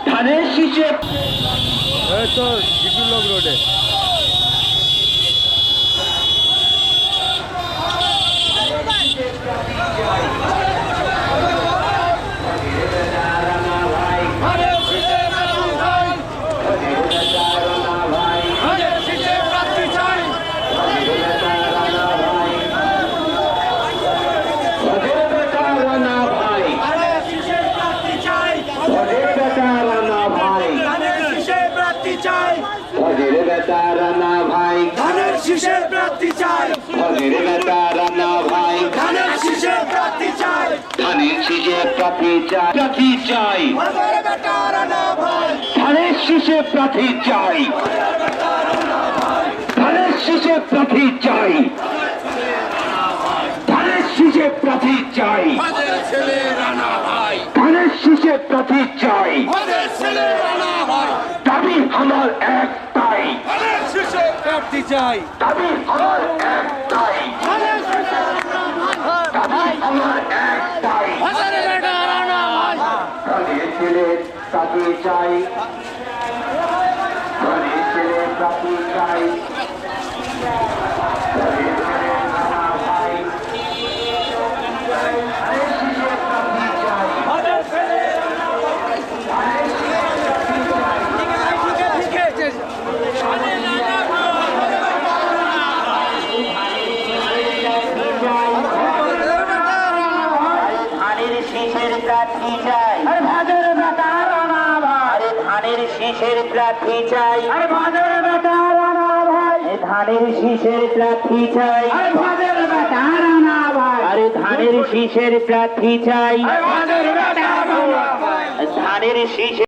ধানের শীষে তো জিটুলক রোডে ভজের বেটা রানা ভাই ধানের শীষের প্রার্থী চাই ভজের বেটা রানা ভাই ধানের শীষের প্রার্থী চাই ধানের শীষে প্রার্থী চাই প্রার্থী চাই ভজের বেটা রানা ভাই ধানের শীষে প্রার্থী চাই ধানের শীষে প্রার্থী চাই ধানের শীষে প্রার্থী চাই ভজের ছেলে রানা ভাই ধানের শীষে প্রার্থী চাই ভজের ছেলে রানা ভাই দাবি আমার একটাই ধানের শীষের প্রার্থী চাই দাবি আমার একটাই ধানের শীষের দাবি আমার একটাই ভজের বেটা রানা ভাই ধানের ছেলে প্রার্থী চাই ধানের ছেলে প্রার্থী চাই ধানের ছেলে রানা ভাই ধানের শীষে প্রার্থী চাই ভজের ছেলে ধানের শীষের প্রার্থী চাই ভাজের বেটা রানা ভাই ধানের শীষের প্রার্থী চাই ভাজের বেটা রানা ভাই ধানের শীষের প্রার্থী চাই ভাজের বেটা রানা ভাই আরে ধানের শীষের প্রার্থী চাই ভাজের বেটা রানা ভাই ধানের শীষের